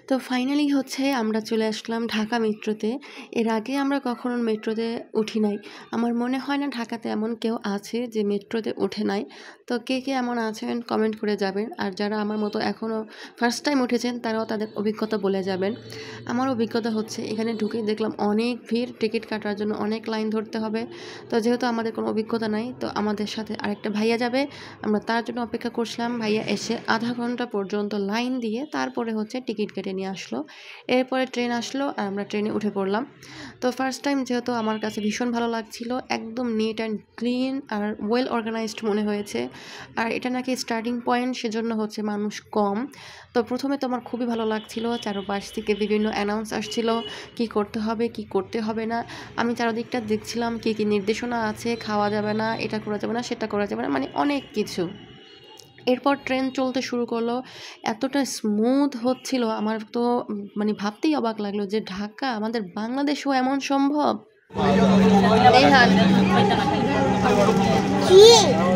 তো ফাইনালি হচ্ছে আমরা চলে আসলাম ঢাকা মেট্রোতে। এর আগে আমরা কখনো মেট্রোতে উঠি নাই। আমার মনে হয় না ঢাকাতে এমন কেউ আছে যে মেট্রোতে ওঠে নাই। তো কে এমন আছেন কমেন্ট করে যাবেন। আর যারা আমার মতো এখনও ফার্স্ট টাইম উঠেছেন তারাও তাদের অভিজ্ঞতা বলে যাবেন। আমার অভিজ্ঞতা হচ্ছে এখানে ঢুকেই দেখলাম অনেক ভিড়, টিকিট কাটার জন্য অনেক লাইন ধরতে হবে। তো যেহেতু আমাদের কোনো অভিজ্ঞতা নাই, তো আমাদের সাথে আরেকটা ভাইয়া যাবে। আমরা তার জন্য অপেক্ষা করছিলাম। ভাইয়া এসে আধা ঘন্টা পর্যন্ত লাইন দিয়ে তারপরে হচ্ছে টিকিট কেটে নিয়ে আসলো। এরপরে ট্রেন আসলো আর আমরা ট্রেনে উঠে পড়লাম। তো ফার্স্ট টাইম যেহেতু আমার কাছে ভীষণ ভালো লাগছিল, একদম নিট অ্যান্ড ক্লিন আর ওয়েল অর্গানাইজড মনে হয়েছে। আর এটা নাকি স্টার্টিং পয়েন্ট, সেজন্য হচ্ছে মানুষ কম। তো প্রথমে তো আমার খুবই ভালো লাগছিল, চারপাশ থেকে বিভিন্ন অ্যানাউন্স আসছিল কি করতে হবে কি করতে হবে না। আমি চারদিকটা দেখছিলাম কি নির্দেশনা আছে, খাওয়া যাবে না, এটা করা যাবে না, সেটা করা যাবে না, মানে অনেক কিছু। এরপর ট্রেন চলতে শুরু করলো, এতটা স্মুথ হচ্ছিল আমার তো মানে ভাবতেই অবাক লাগলো যে ঢাকা আমাদের বাংলাদেশেও এমন সম্ভব। নেহান কি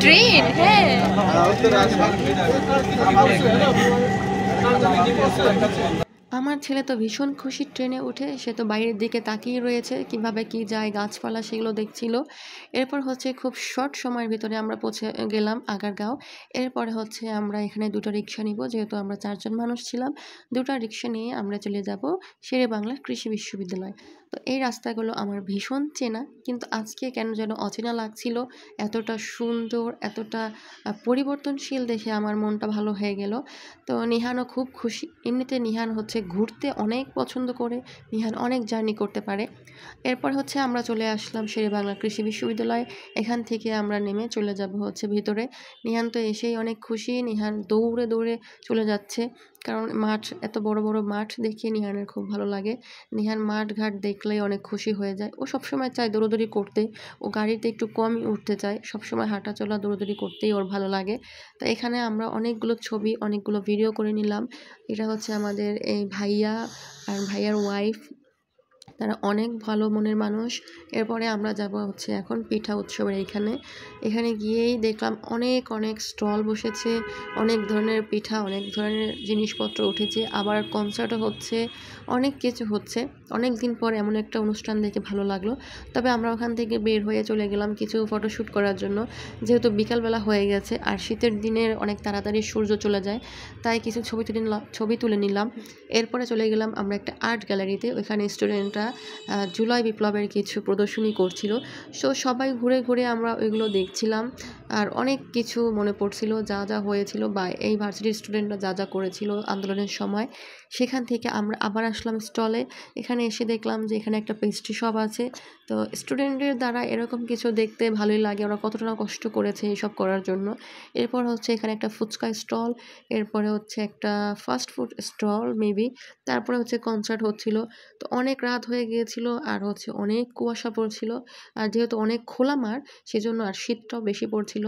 ট্রেন, হ্যাঁ আমার ছেলে তো ভীষণ খুশি ট্রেনে উঠে, সে তো বাইরের দিকে তাকিয়ে রয়েছে কিভাবে কি যায়, গাছপালা সেগুলো দেখছিল। এরপর হচ্ছে খুব শর্ট সময়ের ভিতরে আমরা পৌঁছে গেলাম আগারগাঁও। এরপরে হচ্ছে আমরা এখানে দুটো রিক্সা নিব, যেহেতু আমরা 4 জন মানুষ ছিলাম। দুটো রিক্সা নিয়ে আমরা চলে যাব শেরে বাংলা কৃষি বিশ্ববিদ্যালয়। তো এই রাস্তাগুলো আমার ভীষণ চেনা, কিন্তু আজকে কেন যেন অচেনা লাগছিল। এতটা সুন্দর, এতটা পরিবর্তনশীল দেখে আমার মনটা ভালো হয়ে গেল। তো নিহানও খুব খুশি। এমনিতে নিহান হচ্ছে ঘুরতে অনেক পছন্দ করে, নিহান অনেক জার্নি করতে পারে। এরপর হচ্ছে আমরা চলে আসলাম শেরেবাংলা কৃষি বিশ্ববিদ্যালয়। এখান থেকে আমরা নেমে চলে যাব হচ্ছে ভিতরে। নিহান তো এসেই অনেক খুশি, নিহান দৌড়ে দৌড়ে চলে যাচ্ছে, কারণ মাঠ, এত বড় বড় মাঠ দেখে নিহানের খুব ভালো লাগে। নিহান মাঠ ঘাট দেখলেই অনেক খুশি হয়ে যায়। ও সবসময় চায় দৌড়দৌড়ি করতে, ও গাড়িতে একটু কমই উঠতে চায়, সবসময় হাঁটা চলা দৌড়দৌড়ি করতেই ওর ভালো লাগে। তো এখানে আমরা অনেকগুলো ছবি, অনেকগুলো ভিডিও করে নিলাম। এটা হচ্ছে আমাদের এই ভাইয়া আর ভাইয়ার ওয়াইফ, তারা অনেক ভালো মনের মানুষ। এরপরে আমরা যাব হচ্ছে এখন পিঠা উৎসবের এইখানে। এখানে গিয়েই দেখলাম অনেক অনেক স্টল বসেছে, অনেক ধরনের পিঠা, অনেক ধরনের জিনিসপত্র উঠেছে, আবার কনসার্টও হচ্ছে, অনেক কিছু হচ্ছে। অনেক দিন পর এমন একটা অনুষ্ঠান দেখে ভালো লাগলো। তবে আমরা ওখান থেকে বের হয়ে চলে গেলাম কিছু ফটোশ্যুট করার জন্য, যেহেতু বিকালবেলা হয়ে গেছে আর শীতের দিনের অনেক তাড়াতাড়ি সূর্য চলে যায়, তাই কিছু ছবি তুলে নিলাম। এরপরে চলে গেলাম আমরা একটা আর্ট গ্যালারিতে। ওইখানে স্টুডেন্টরা জুলাই বিপ্লবের কিছু প্রদর্শনী করছিল। সো সবাই ঘুরে ঘুরে আমরা ওইগুলো দেখছিলাম, আর অনেক কিছু মনে পড়ছিল যা যা হয়েছিল বা এই ভার্সিটির স্টুডেন্টরা যা যা করেছিল আন্দোলনের সময়। সেখান থেকে আমরা আবার আসলাম স্টলে। এখানে এসে দেখলাম যে এখানে একটা পেস্ট্রি শপ আছে। তো স্টুডেন্টদের দ্বারা এরকম কিছু দেখতে ভালোই লাগে, ওরা কতটা না কষ্ট করেছে এইসব করার জন্য। এরপর হচ্ছে এখানে একটা ফুচকা স্টল, এরপরে হচ্ছে একটা ফাস্ট ফুড স্টল মেবি, তারপরে হচ্ছে কনসার্ট হচ্ছিল। তো অনেক রাত হয়ে গিয়েছিল আর হচ্ছে অনেক কুয়াশা পড়ছিল, আর যেহেতু অনেক খোলা মাঠ সেজন্য আর শীতটাও বেশি পড়ছিল।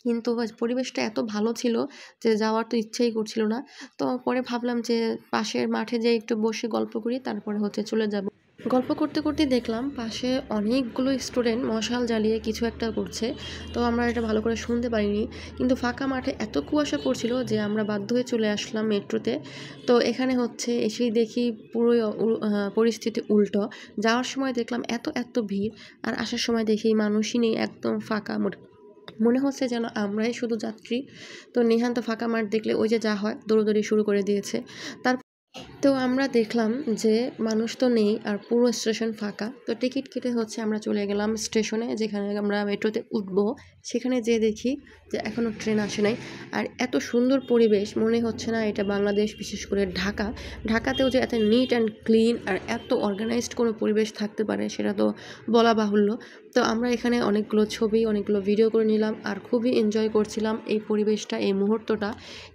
কিন্তু পরিবেশটা এত ভালো ছিল যে যাওয়ার তো ইচ্ছেই করছিল না। তো পরে ভাবলাম যে পাশের মাঠে যেয়ে একটু বসে গল্প করি, তারপরে হচ্ছে চলে যাব। গল্প করতে করতে দেখলাম পাশে অনেকগুলো স্টুডেন্ট মশাল জ্বালিয়ে কিছু একটা করছে। তো আমরা এটা ভালো করে শুনতে পারিনি, কিন্তু ফাঁকা মাঠে এত কুয়াশা পড়ছিল যে আমরা বাধ্য হয়ে চলে আসলাম মেট্রোতে। তো এখানে হচ্ছে এসেই দেখি পুরোই পরিস্থিতি উল্টো। যাওয়ার সময় দেখলাম এত এত ভিড়, আর আসার সময় দেখি মানুষই নেই, একদম ফাঁকা। মনে হচ্ছে যেন আমরাই শুধু যাত্রী। তো নিহান তো ফাঁকা মাঠ দেখলে ওই যে যা হয় দৌড়দৌড়ি শুরু করে দিয়েছে। তো আমরা দেখলাম যে মানুষ তো নেই আর পুরো স্টেশন ফাঁকা। তো টিকিট কেটে হচ্ছে আমরা চলে গেলাম স্টেশনে, যেখানে আমরা মেট্রোতে উঠবো। সেখানে যেয়ে দেখি যে এখনও ট্রেন আসে নাই। আর এত সুন্দর পরিবেশ, মনে হচ্ছে না এটা বাংলাদেশ, বিশেষ করে ঢাকা। ঢাকাতেও যে এত নিট অ্যান্ড ক্লিন আর এত অর্গানাইজড কোনো পরিবেশ থাকতে পারে সেটা তো বলা বাহুল্য। তো আমরা এখানে অনেকগুলো ছবি, অনেকগুলো ভিডিও করে নিলাম আর খুবই এনজয় করছিলাম এই পরিবেশটা, এই মুহূর্তটা।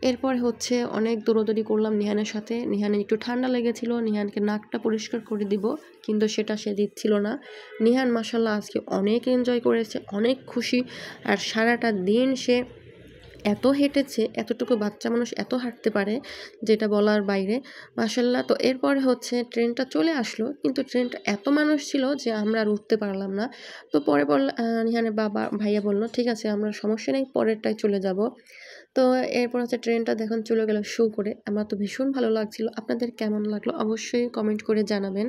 এরপর হচ্ছে অনেক দৌড়াদৌড়ি করলাম নিহানের সাথে। নিহানের একটু ঠান্ডা লেগেছিল, নিহানকে নাকটা পরিষ্কার করে দিব, কিন্তু সেটা সে দিচ্ছিল না। নিহান মাশাল্লাহ আজকে অনেক এনজয় করেছে, অনেক খুশি। আর সারাটা দিন সে এত হেঁটেছে, এতটুকু বাচ্চা মানুষ এত হাঁটতে পারে যেটা বলার বাইরে, মাশাল্লাহ। তো এরপরে হচ্ছে ট্রেনটা চলে আসলো, কিন্তু ট্রেনটা এত মানুষ ছিল যে আমরা আর উঠতে পারলাম না। তো পরে নিহানের বাবা ভাইয়া বললো ঠিক আছে আমরা সমস্যা নেই, পরেরটায় চলে যাব। তো এরপর হচ্ছে ট্রেনটা দেখুন চলে গেল শো করে। আমার তো ভীষণ ভালো লাগছিল। আপনাদের কেমন লাগলো অবশ্যই কমেন্ট করে জানাবেন।